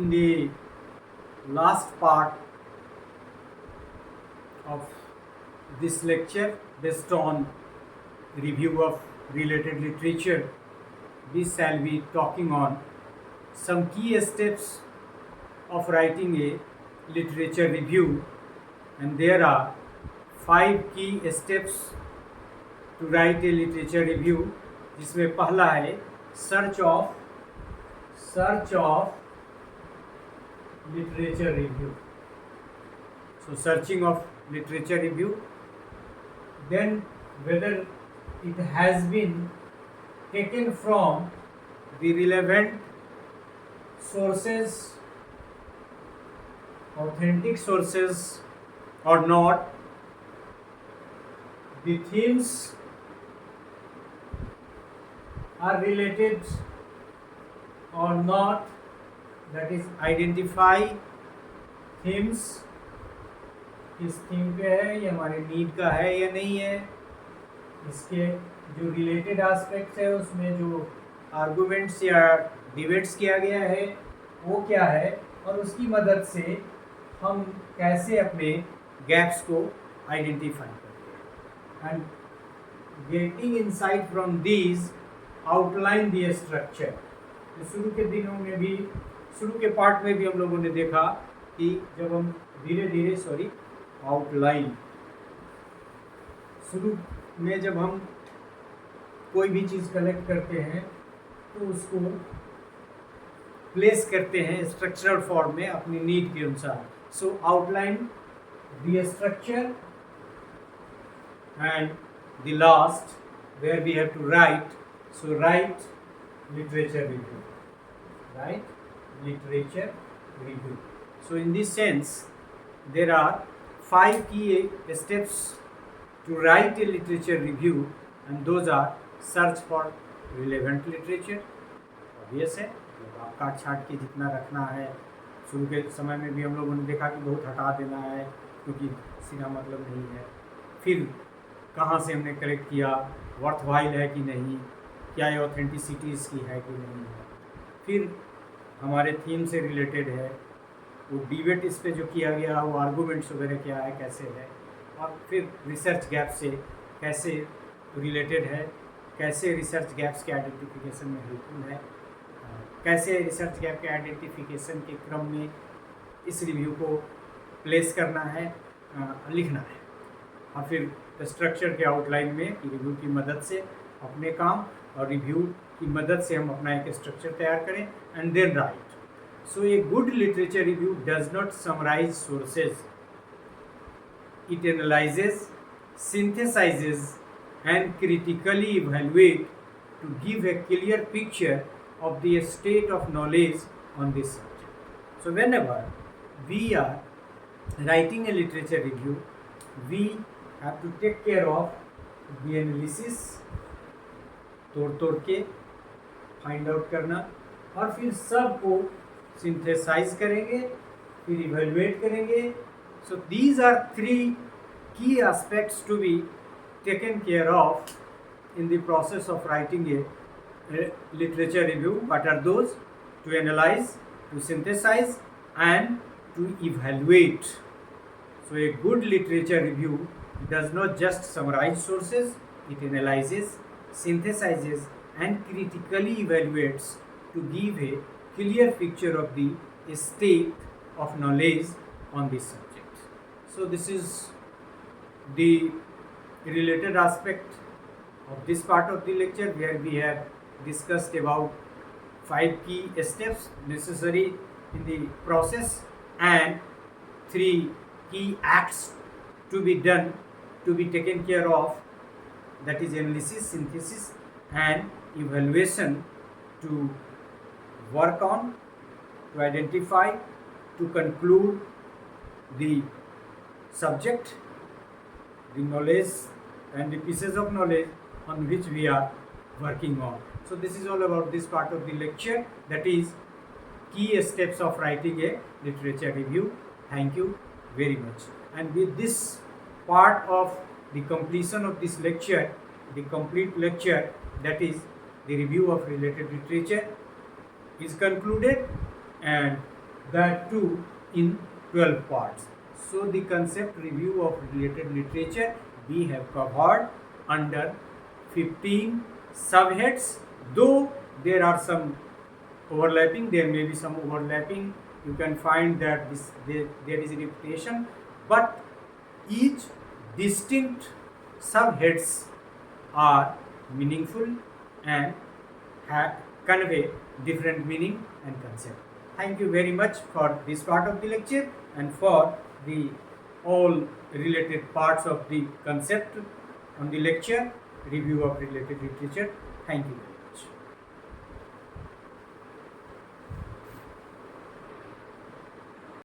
in the last part of this lecture based on review of related literature, we shall be talking on some key steps of writing a literature review, and there are 5 key steps to write a literature review, जिसमें पहला है search of literature review. So searching of literature review, then whether it has been taken from the relevant sources, authentic sources or not, the themes are related or not, that is identify themes, किस theme पे है, ये हमारे need का है या नहीं है, इसके जो रिलेटेड एस्पेक्ट्स है उसमें जो आर्गुमेंट्स या डिबेट्स किया गया है वो क्या है, और उसकी मदद से हम कैसे अपने गैप्स को आइडेंटिफाई करते हैं, and getting insight from these outline the structure. शुरू के दिनों में भी, शुरू के पार्ट में भी हम लोगों ने देखा कि जब हम धीरे धीरे आउटलाइन, शुरू में जब हम कोई भी चीज़ कलेक्ट करते हैं तो उसको प्लेस करते हैं स्ट्रक्चरल फॉर्म में अपनी नीड के अनुसार. So outline the structure and the last where we have to write. So write literature review, right? Literature review. So in this sense, there are 5 key steps to write a literature review, and those are search for relevant literature. Obvious है, आप काट छाट के जितना रखना है. शुरू के समय में भी हम लोगों ने देखा कि बहुत हटा देना है क्योंकि सीधा मतलब नहीं है. फिर कहाँ से हमने कलेक्ट किया, वर्थ वाइल है कि नहीं, क्या ये ऑथेंटिसिटी इसकी है कि नहीं है. फिर हमारे थीम से रिलेटेड है, वो डिबेट इस पे जो किया गया वो आर्गूमेंट्स वगैरह क्या है, कैसे है, और फिर रिसर्च गैप से कैसे रिलेटेड है, कैसे रिसर्च गैप्स के आइडेंटिफिकेशन में हेल्पफुल है, कैसे रिसर्च गैप के आइडेंटिफिकेशन के क्रम में इस रिव्यू को प्लेस करना है, लिखना है, और फिर स्ट्रक्चर के आउटलाइन में रिव्यू की मदद से अपने काम और रिव्यू की मदद से हम अपना एक स्ट्रक्चर तैयार करें, and then write. So a good literature review does not summarise sources, it analyses, synthesises and critically evaluate to give a clear picture of the state of knowledge on this subject. So whenever we are writing a literature review, we have to take care of the analysis, तोड़ के find out करना, और फिर सब को synthesise करेंगे, फिर evaluate करेंगे. So these are 3 key aspects to be taken care of in the process of writing a literature review. What are those? To analyse, to synthesise and to evaluate. So a good literature review does not just summarize sources, it analyzes, synthesizes and critically evaluates to give a clear picture of the state of knowledge on this subject. So this is the related aspect of this part of the lecture, where we have discussed about 5 key steps necessary in the process and 3 key acts to be done, to be taken care of, that is analysis, synthesis and evaluation, to work on, to identify, to conclude the subject, the knowledge and the pieces of knowledge on which we are working on. So this is all about this part of the lecture, that is key steps of writing a literature review. Thank you very much. And with this part of the completion of this lecture, the complete lecture, that is the review of related literature, is concluded, and that too in 12 parts. So the concept review of related literature we have covered under 15 subheads, though there are some overlapping, there may be some overlapping, you can find that there is a repetition, but each distinct subheads are meaningful and convey different meaning and concept. Thank you very much for this part of the lecture and for the all related parts of the concept on the lecture review of related literature. Thank you.